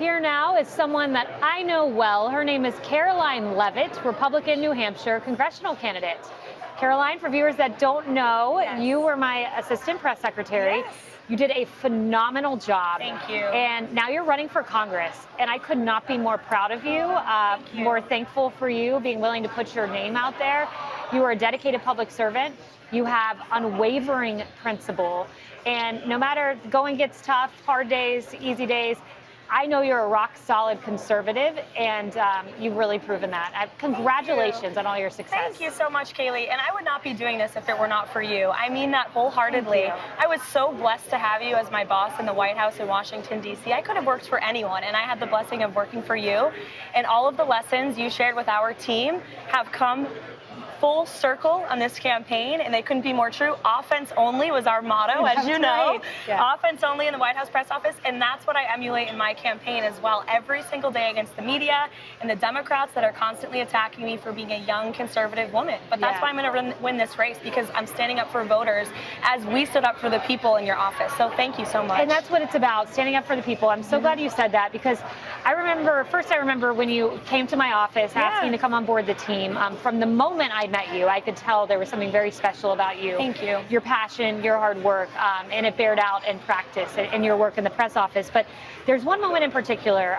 Here now is someone that I know well. Her name is Karoline Leavitt, Republican, New Hampshire congressional candidate. Karoline, for viewers that don't know, you were my assistant press secretary. Yes. You did a phenomenal job. Thank you. And now you're running for Congress. And I could not be more proud of you, Thank you. more thankful for you being willing to put your name out there. You are a dedicated public servant. You have unwavering principle. And no matter going gets tough, hard days, easy days, I know you're a rock-solid conservative, and you've really proven that. Congratulations on all your success. Thank you so much, Kayleigh. And I would not be doing this if it were not for you. I mean that wholeheartedly. I was so blessed to have you as my boss in the White House in Washington, D.C. I could have worked for anyone, and I had the blessing of working for you. And all of the lessons you shared with our team have come full circle on this campaign, and they couldn't be more true. Offense only was our motto, as you know. Yeah. Offense only in the White House press office, and that's what I emulate in my campaign as well, every single day against the media and the Democrats that are constantly attacking me for being a young conservative woman. But that's why I'm going to win this race, because I'm standing up for voters as we stood up for the people in your office. So thank you so much. And that's what it's about, standing up for the people. I'm so glad you said that, because I remember when you came to my office asking to come on board the team. From the moment I met you, I could tell there was something very special about you. Thank you. Your passion, your hard work, and it bared out in practice in your work in the press office. But there's one moment in particular.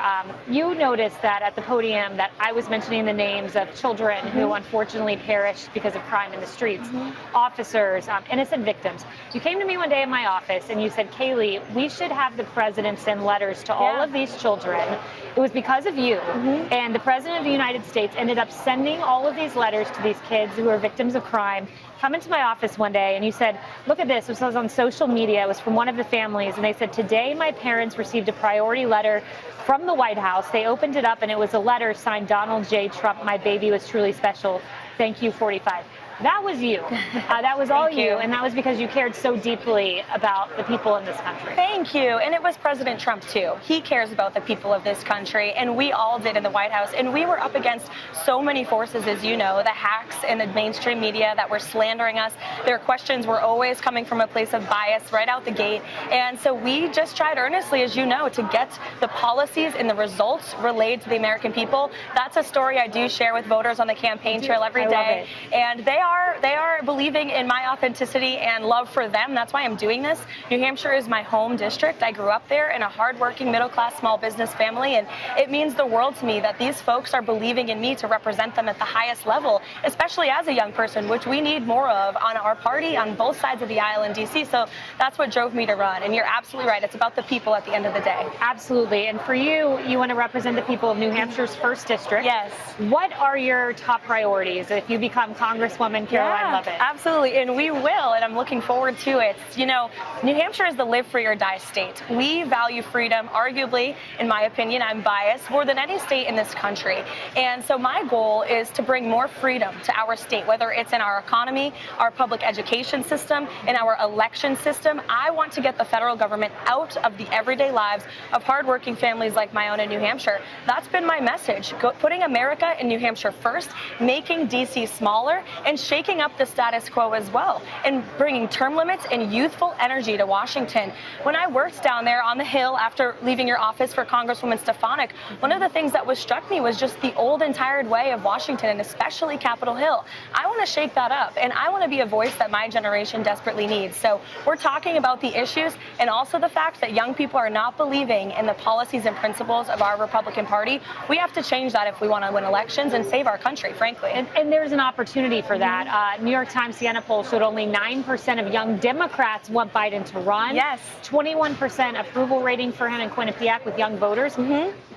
You noticed that at the podium that I was mentioning the names of children who unfortunately perished because of crime in the streets, officers, innocent victims. You came to me one day in my office and you said, Kayleigh, we should have the president send letters to all of these children. It was because of you. And the president of the United States ended up sending all of these letters to these kids who are victims of crime. Come into my office one day and you said, look at this. This was on social media. It was from one of the families. And they said, today my parents received a priority letter from the White House. They opened it up and it was a letter signed Donald J. Trump. My baby was truly special. Thank you, 45. That was you. That was all you. And that was because you cared so deeply about the people in this country. Thank you. And it was President Trump, too. He cares about the people of this country, and we all did in the White House. And we were up against so many forces, as you know, the hacks in the mainstream media that were slandering us. Their questions were always coming from a place of bias right out the gate. And so we just tried earnestly, as you know, to get the policies and the results relayed to the American people. That's a story I do share with voters on the campaign trail every day. And they are believing in my authenticity and love for them. That's why I'm doing this. New Hampshire is my home district. I grew up there in a hardworking, middle-class, small business family, and it means the world to me that these folks are believing in me to represent them at the highest level, especially as a young person, which we need more of on our party on both sides of the aisle in D.C. So that's what drove me to run. And you're absolutely right. It's about the people at the end of the day. Absolutely. And for you, you want to represent the people of New Hampshire's 1st District. Yes. What are your top priorities if you become Congresswoman Karoline Leavitt? Absolutely, and we will, and I'm looking forward to it. You know, New Hampshire is the live free or die state. We value freedom, arguably, in my opinion, I'm biased, more than any state in this country. And so my goal is to bring more freedom to our state, whether it's in our economy, our public education system, in our election system. I want to get the federal government out of the everyday lives of hardworking families like my own in New Hampshire. That's been my message, putting America in New Hampshire first, making D.C. smaller, and shaking up the status quo as well, and bringing term limits and youthful energy to Washington. When I worked down there on the Hill after leaving your office for Congresswoman Stefanik, one of the things that struck me was just the old and tired way of Washington, and especially Capitol Hill. I want to shake that up, and I want to be a voice that my generation desperately needs. So we're talking about the issues and also the fact that young people are not believing in the policies and principles of our Republican Party. We have to change that if we want to win elections and save our country, frankly. And there's an opportunity for that. New York Times Siena poll showed only 9% of young Democrats want Biden to run. Yes. 21% approval rating for him in Quinnipiac with young voters.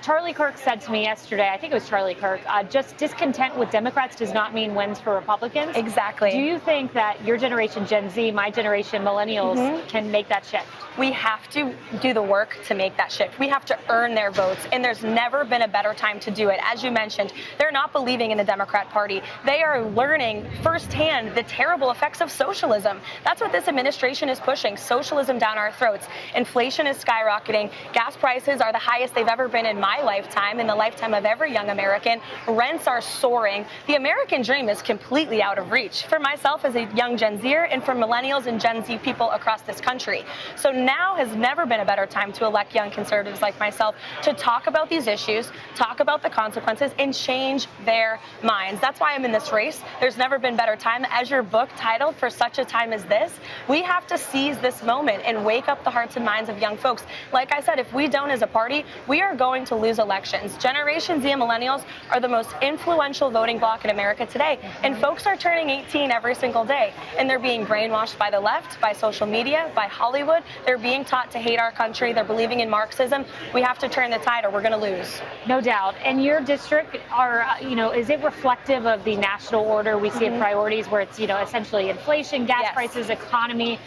Charlie Kirk said to me yesterday, I think it was Charlie Kirk, just discontent with Democrats does not mean wins for Republicans. Exactly. Do you think that your generation, Gen Z, my generation, millennials, can make that shift? We have to do the work to make that shift. We have to earn their votes, and there's never been a better time to do it. As you mentioned, they're not believing in the Democrat Party. They are learning firsthand the terrible effects of socialism. That's what this administration is pushing, socialism down our throats. Inflation is skyrocketing. Gas prices are the highest they've ever been in my lifetime, in the lifetime of every young American. Rents are soaring. The American dream is completely out of reach for myself as a young Gen Zer and for millennials and Gen Z people across this country. So now has never been a better time to elect young conservatives like myself to talk about these issues, talk about the consequences, and change their minds. That's why I'm in this race. There's never been better time. As your book titled, For Such a Time as This, we have to seize this moment and wake up the hearts and minds of young folks. Like I said, if we don't as a party, we are going to lose elections. Generation Z and millennials are the most influential voting bloc in America today, and folks are turning 18 every single day, and they're being brainwashed by the left, by social media, by Hollywood. They're being taught to hate our country. They're believing in Marxism. We have to turn the tide or we're going to lose. No doubt. And your district is it reflective of the national order we see in priorities where it's, essentially inflation, gas prices, economy,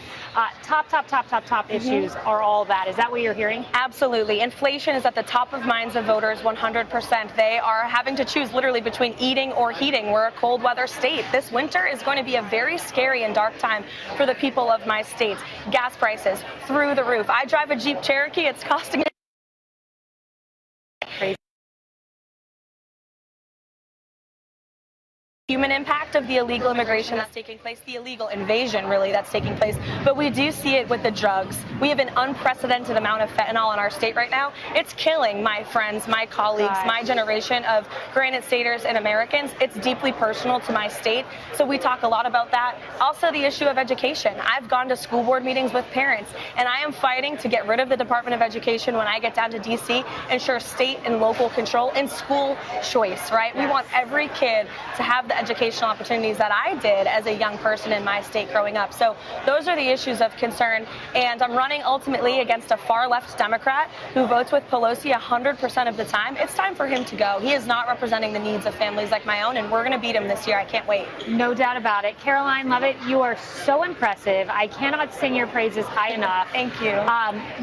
top issues are all that. Is that what you're hearing? Absolutely. Inflation is at the top of minds of voters 100%. They are having to choose literally between eating or heating. We're a cold weather state. This winter is going to be a very scary and dark time for the people of my state. Gas prices through the roof. I drive a Jeep Cherokee. It's costing human impact of the illegal immigration that's taking place, the illegal invasion really that's taking place, but we do see it with the drugs. We have an unprecedented amount of fentanyl in our state right now. It's killing my friends, my colleagues, my generation of Granite Staters and Americans. It's deeply personal to my state, so we talk a lot about that. Also the issue of education. I've gone to school board meetings with parents, and I am fighting to get rid of the Department of Education when I get down to DC, ensure state and local control and school choice, right? We want every kid to have the educational opportunities that I did as a young person in my state growing up. So those are the issues of concern, and I'm running ultimately against a far left Democrat who votes with Pelosi 100% of the time. It's time for him to go. He is not representing the needs of families like my own, and we're going to beat him this year. I can't wait. No doubt about it. Karoline Leavitt, you are so impressive. I cannot sing your praises high enough. Thank you.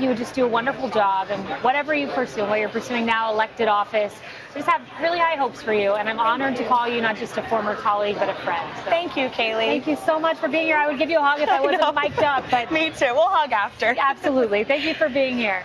You just do a wonderful job, and whatever you pursue, what you're pursuing now, elected office, I just have really high hopes for you, and I'm honored to call you not just a former colleague, but a friend. So, thank you, Kayleigh. Thank you so much for being here. I would give you a hug if I wasn't mic'd up. But me too. We'll hug after. Absolutely. Thank you for being here.